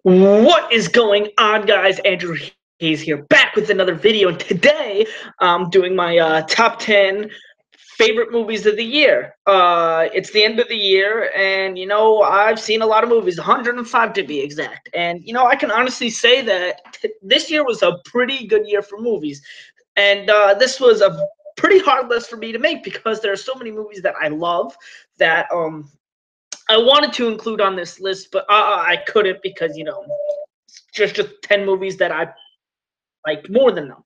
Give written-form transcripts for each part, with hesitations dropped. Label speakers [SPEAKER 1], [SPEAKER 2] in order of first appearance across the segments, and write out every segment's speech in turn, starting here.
[SPEAKER 1] What is going on, guys? Andrew Hayes here, back with another video, and today I'm doing my top 10 favorite movies of the year. It's the end of the year, and I've seen a lot of movies, 105 to be exact. And I can honestly say that this year was a pretty good year for movies, and this was a pretty hard list for me to make because there are so many movies that I love that I wanted to include on this list, but I couldn't because just 10 movies that I liked more than them,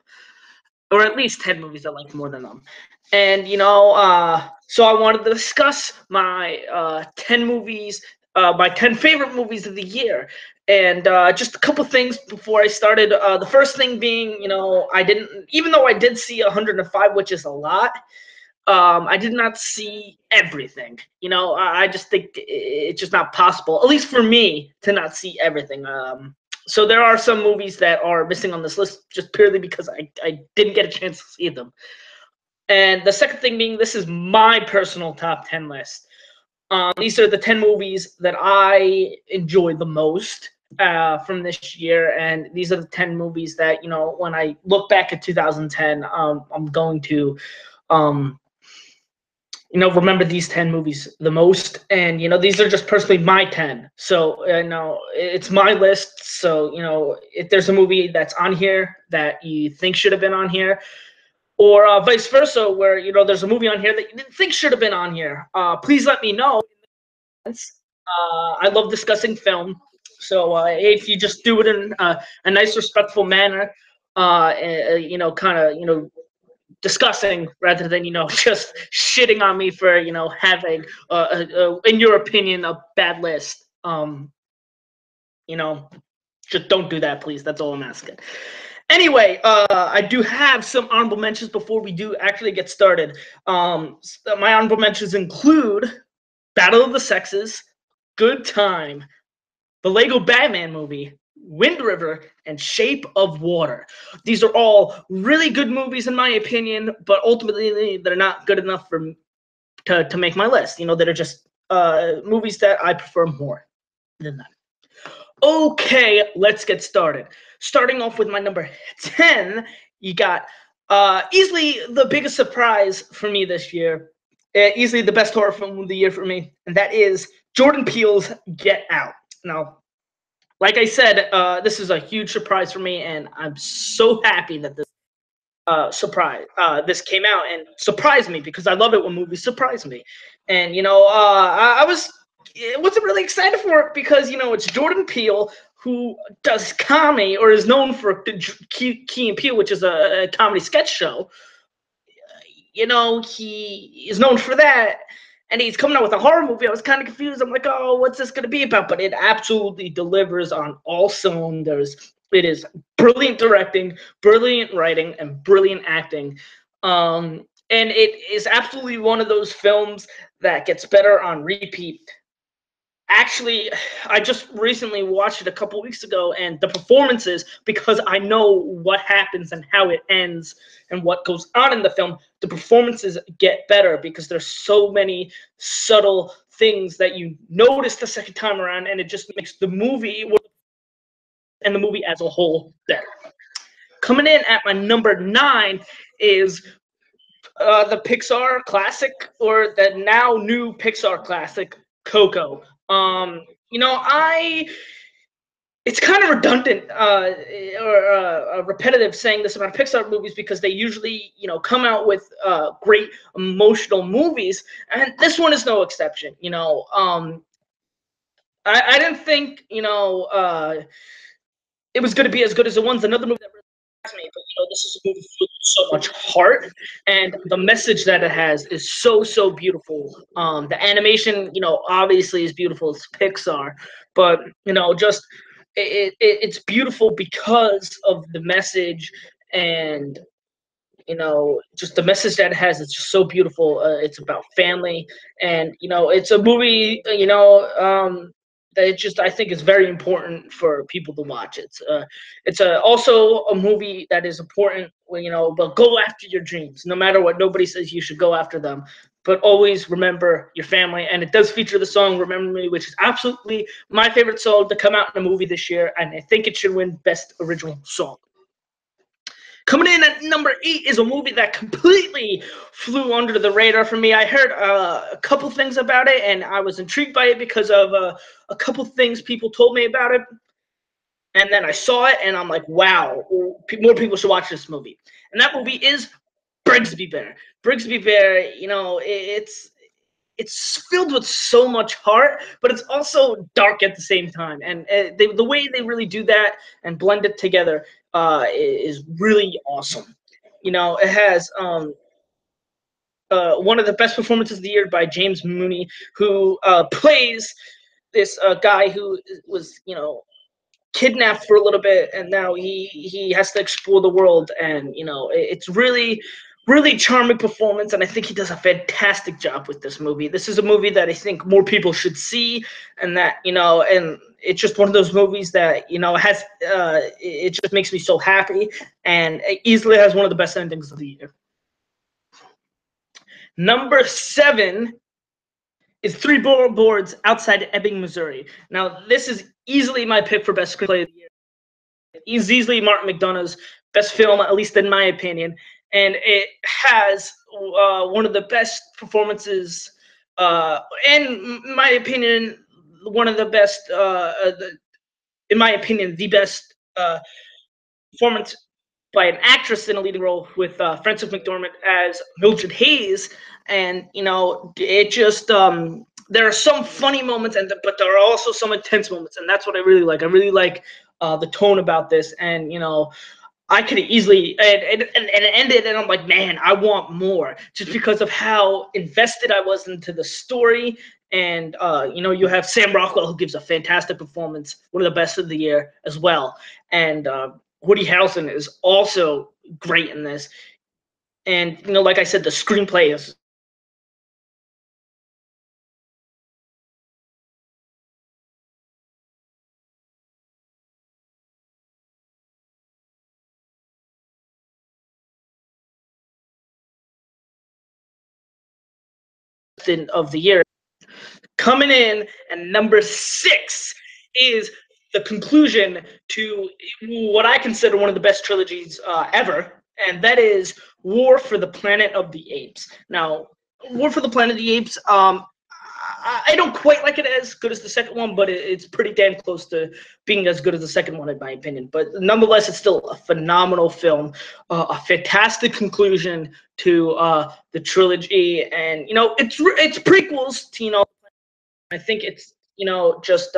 [SPEAKER 1] or at least 10 movies I liked more than them. And so I wanted to discuss my 10 movies, my 10 favorite movies of the year. And just a couple things before I started. The first thing being, I didn't, even though I did see 105, which is a lot. I did not see everything. I just think it's just not possible, at least for me, to not see everything. So there are some movies that are missing on this list just purely because I didn't get a chance to see them. And the second thing being, this is my personal top 10 list. These are the 10 movies that I enjoyed the most from this year, and these are the 10 movies that, when I look back at 2010, I'm going to remember these 10 movies the most. And, these are just personally my 10. So, it's my list. So, if there's a movie that's on here that you think should have been on here, or vice versa, where, there's a movie on here that you didn't think should have been on here, please let me know. I love discussing film. So if you just do it in a nice, respectful manner, kind of, discussing rather than just shitting on me for having in your opinion a bad list. You know just don't do that, please. That's all I'm asking. Anyway, I do have some honorable mentions before we do actually get started. My honorable mentions include Battle of the Sexes, Good Time, the Lego Batman movie, Wind River, and Shape of Water. These are all really good movies in my opinion, but ultimately they're not good enough to make my list. That are just movies that I prefer more than that. Okay, let's get started. Starting off with my number 10, you got easily the biggest surprise for me this year, easily the best horror film of the year for me, and that is Jordan Peele's Get Out. Now, like I said, this is a huge surprise for me, and I'm so happy that this came out and surprised me, because I love it when movies surprise me. And I wasn't really excited for it because it's Jordan Peele, who does comedy, or is known for Key and Peele, which is a comedy sketch show. He is known for that, and he's coming out with a horror movie. I was kind of confused. I'm like, oh, what's this going to be about? But it absolutely delivers on all cylinders. It is brilliant directing, brilliant writing, and brilliant acting. And it is absolutely one of those films that gets better on repeat. Actually, I just recently watched it a couple weeks ago, and the performances, because I know what happens and how it ends and what goes on in the film, the performances get better because there's so many subtle things that you notice the second time around, and it just makes the movie and the movie as a whole better. Coming in at my number 9 is the Pixar classic, or the now new Pixar classic, Coco. It's kind of redundant or repetitive saying this about Pixar movies, because they usually, come out with great emotional movies, and this one is no exception. I didn't think, it was going to be as good as it was. Another movie that really surprised me, but this is a movie filled with so much heart, and the message that it has is so beautiful. The animation, obviously is beautiful. It's Pixar, but just it's beautiful because of the message, and just the message that it has. It's just so beautiful. It's about family, and it's a movie. That just, I think, is very important for people to watch. It's also a movie that is important when but go after your dreams, no matter what. Nobody says you should go after them, but always remember your family. And it does feature the song Remember Me, which is absolutely my favorite song to come out in a movie this year, and I think it should win Best Original Song. Coming in at number 8 is a movie that completely flew under the radar for me. I heard a couple things about it, and I was intrigued by it because of a couple things people told me about it. And then I saw it, and I'm like, wow, more people should watch this movie. And that movie is Brigsby Bear. Brigsby Bear, you know, it's filled with so much heart, but it's also dark at the same time. And the way they really do that and blend it together is really awesome. You know, it has one of the best performances of the year by James Mooney, who plays this guy who was, you know, kidnapped for a little bit, and now he has to explore the world. And you know, it's really charming performance, and I think he does a fantastic job with this movie. This is a movie that I think more people should see, and that, you know, and it's just one of those movies that, you know, has it just makes me so happy, and it easily has one of the best endings of the year. Number 7 is Three Billboards Outside Ebbing, Missouri. Now, this is easily my pick for best screenplay of the year. It's easily Martin McDonagh's best film, at least in my opinion, and it has one of the best performances, in my opinion, one of the best, in my opinion, the best performance by an actress in a leading role, with Frances McDormand as Mildred Hayes. And you know, it just there are some funny moments, but there are also some intense moments, and that's what I really like. I really like the tone about this, and you know, I could easily and it ended, and I'm like, man, I want more, just because of how invested I was into the story. And you know, you have Sam Rockwell, who gives a fantastic performance, one of the best of the year as well. And Woody Harrelson is also great in this. And you know, like I said, the screenplay is of the year. Coming in at number 6 is the conclusion to what I consider one of the best trilogies ever, and that is War for the Planet of the Apes. Now, War for the Planet of the Apes, I don't quite like it as good as the second one, but it's pretty damn close to being as good as the second one, in my opinion. But nonetheless, it's still a phenomenal film, a fantastic conclusion to the trilogy. And you know, it's prequels to, you know, I think it's, you know, just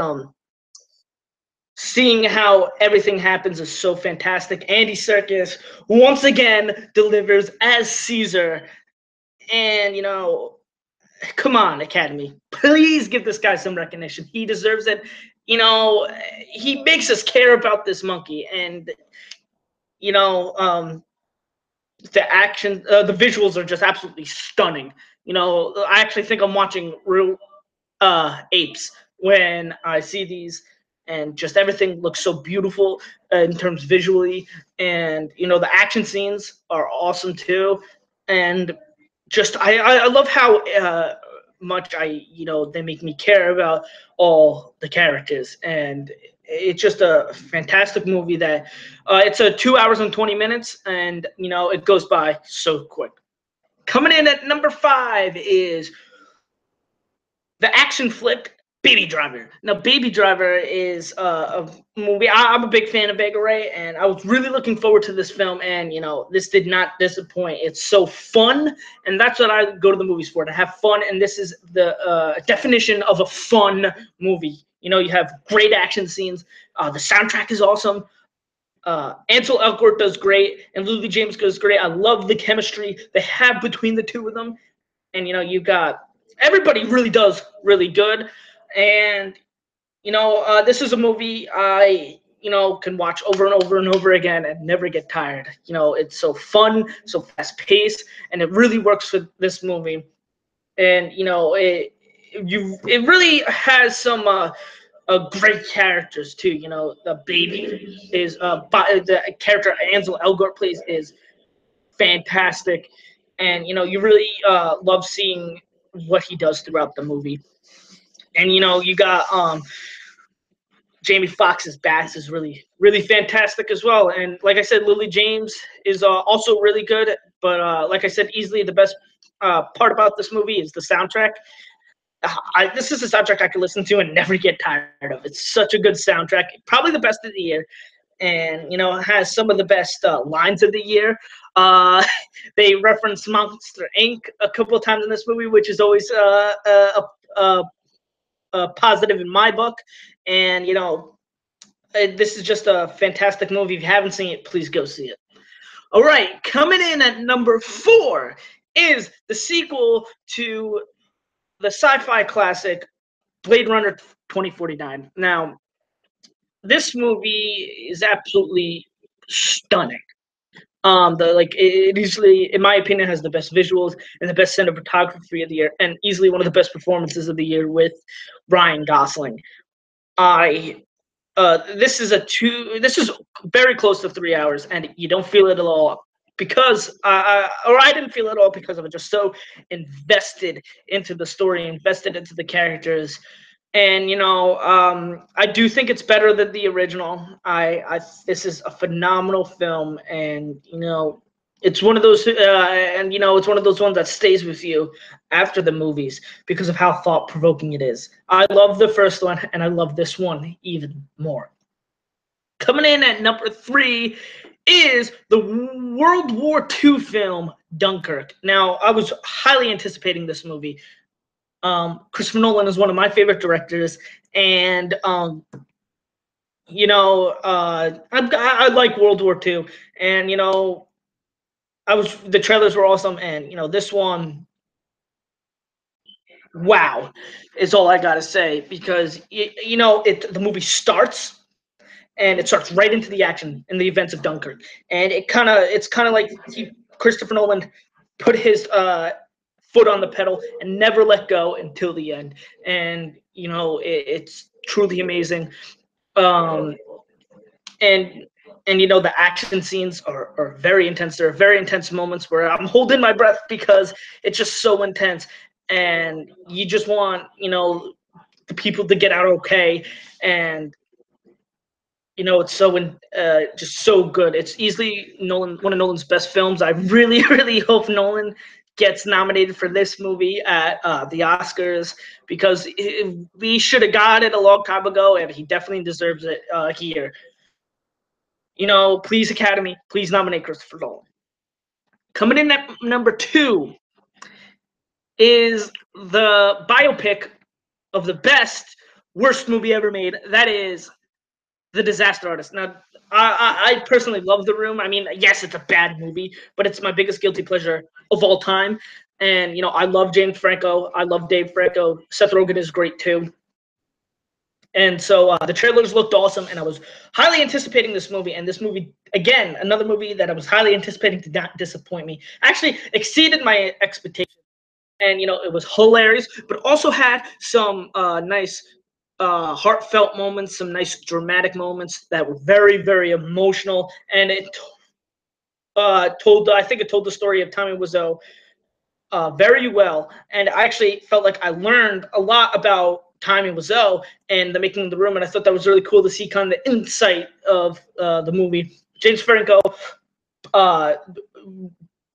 [SPEAKER 1] seeing how everything happens is so fantastic. Andy Serkis once again delivers as Caesar, and you know, come on, Academy, please give this guy some recognition. He deserves it. You know, he makes us care about this monkey, and you know, the action, the visuals are just absolutely stunning. You know, I actually think I'm watching real apes when I see these, and just everything looks so beautiful in terms visually. And you know, the action scenes are awesome too. And just I love how much you know, they make me care about all the characters. And it's just a fantastic movie that it's a 2 hours and 20 minutes, and you know, it goes by so quick. Coming in at number 5 is the action flick Baby Driver. Now, Baby Driver is a movie. I'm a big fan of Edgar Wright, and I was really looking forward to this film. And you know, this did not disappoint. It's so fun, and that's what I go to the movies for, to have fun. And this is the definition of a fun movie. You know, you have great action scenes. The soundtrack is awesome. Ansel Elgort does great, and Lily James does great. I love the chemistry they have between the two of them. And you know, you got everybody really does really good. And you know, this is a movie I, you know, can watch over and over and over again and never get tired. You know, it's so fun, so fast paced, and it really works for this movie. And you know, it really has some great characters too. You know, the baby is the character Ansel Elgort plays is fantastic. and you really love seeing what he does throughout the movie. And you got Jamie Foxx's Bats is really, really fantastic as well. And like I said, Lily James is also really good. But like I said, easily the best part about this movie is the soundtrack. This is a soundtrack I could listen to and never get tired of. It's such a good soundtrack, probably the best of the year, and it has some of the best lines of the year. They reference Monster Inc. a couple of times in this movie, which is always a positive in my book. And this is just a fantastic movie. If you haven't seen it, please go see it. All right, coming in at number 4 is the sequel to the sci-fi classic Blade Runner 2049. Now, this movie is absolutely stunning. It easily, in my opinion, has the best visuals and the best cinematography of the year, and easily one of the best performances of the year with Ryan Gosling. This is very close to 3 hours, and you don't feel it at all because I didn't feel it at all because I was just so invested into the story, invested into the characters. And I do think it's better than the original. This is a phenomenal film, and it's one of those, it's one of those ones that stays with you after the movies because of how thought provoking it is. I love the first one, and I love this one even more. Coming in at number 3 is the World War II film Dunkirk. Now, I was highly anticipating this movie. Christopher Nolan is one of my favorite directors, and I like World War II, and the trailers were awesome, and this one, wow, is all I gotta say, because the movie starts, and it starts right into the action and the events of Dunkirk, and it's kind of like Christopher Nolan put his foot on the pedal and never let go until the end. And it's truly amazing. um and the action scenes are very intense. There are very intense moments where I'm holding my breath because it's just so intense, and you just want the people to get out okay. And it's just so good. It's easily one of Nolan's best films. I really, really hope Nolan gets nominated for this movie at the Oscars, because we should have got it a long time ago, and he definitely deserves it here. Please, Academy, please nominate Christopher Nolan. Coming in at number 2 is the biopic of the best, worst movie ever made. That is The Disaster Artist. Now, I personally love The Room. I mean, yes, it's a bad movie, but it's my biggest guilty pleasure of all time. And I love James Franco. I love Dave Franco. Seth Rogen is great too. And so the trailers looked awesome, and I was highly anticipating this movie. And this movie, again, another movie that I was highly anticipating to not disappoint me, actually exceeded my expectations. And it was hilarious, but also had some nice heartfelt moments, some nice dramatic moments that were very, very emotional. And it I think it told the story of Tommy Wiseau very well. And I actually felt like I learned a lot about Tommy Wiseau and the making of The Room, and I thought that was really cool to see kind of the insight of the movie. James Franco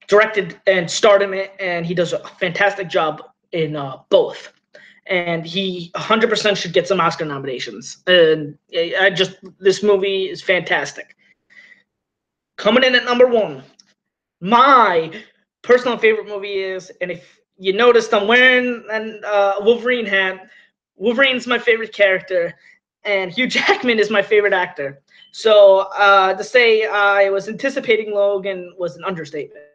[SPEAKER 1] directed and starred in it, and he does a fantastic job in both. And he 100% should get some Oscar nominations. And this movie is fantastic. Coming in at number 1, my personal favorite movie is, and if you noticed, I'm wearing a Wolverine hat. Wolverine's my favorite character, and Hugh Jackman is my favorite actor. So to say I was anticipating Logan was an understatement.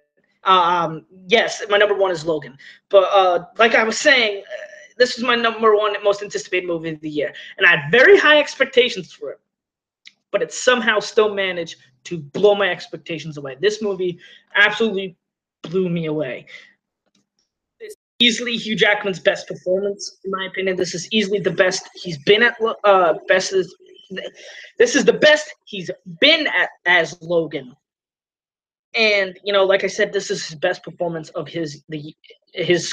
[SPEAKER 1] Yes, my number 1 is Logan, but like I was saying, this is my number 1 most anticipated movie of the year, and I had very high expectations for it, but it somehow still managed to blow my expectations away. This movie absolutely blew me away. It's easily Hugh Jackman's best performance, in my opinion. This is easily the best he's been at. This is the best he's been at as Logan. And you know, like I said, this is his best performance of his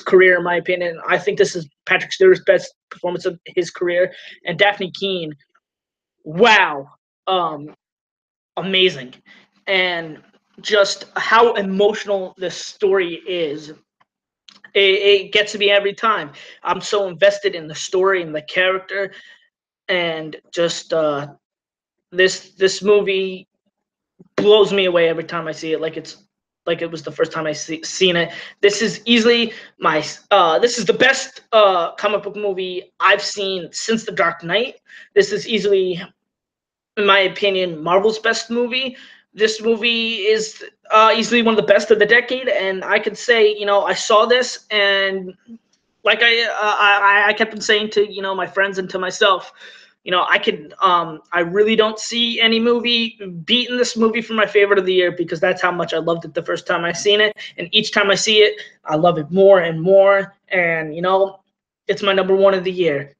[SPEAKER 1] career, in my opinion. I think this is Patrick Stewart's best performance of his career, and Daphne Keane, wow, um, amazing, and just how emotional this story is. It gets me every time. I'm so invested in the story and the character, and just this movie blows me away every time I see it. Like it was the first time seen it. This is easily my this is the best comic book movie I've seen since The Dark Knight. This is easily, in my opinion, Marvel's best movie. This movie is easily one of the best of the decade, and I could say, you know, I saw this, and like I kept on saying to, you know, my friends and to myself, you know, I really don't see any movie beating this movie for my favorite of the year, because that's how much I loved it the first time I seen it, and each time I see it, I love it more and more, and you know, it's my number one of the year.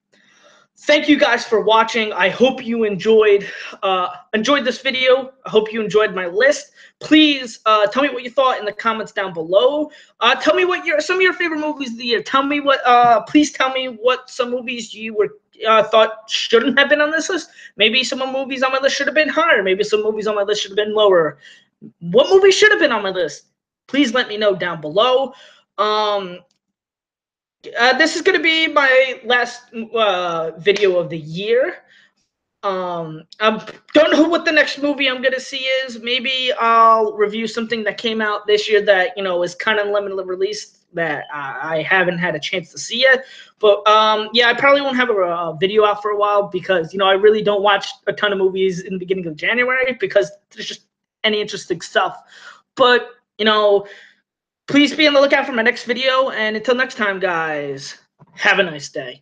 [SPEAKER 1] Thank you guys for watching. I hope you enjoyed this video. I hope you enjoyed my list. Please tell me what you thought in the comments down below. Tell me what some of your favorite movies of the year. Tell me what. Please tell me what some movies you were thought shouldn't have been on this list. Maybe some movies on my list should have been higher. Maybe some movies on my list should have been lower. What movie should have been on my list? Please let me know down below. This is going to be my last video of the year. I don't know what the next movie I'm going to see is. Maybe I'll review something that came out this year that, you know, is kind of limited release that I haven't had a chance to see yet. But yeah, I probably won't have a video out for a while, because, you know, I really don't watch a ton of movies in the beginning of January, because there's just any interesting stuff. But, you know, please be on the lookout for my next video, and until next time, guys, have a nice day.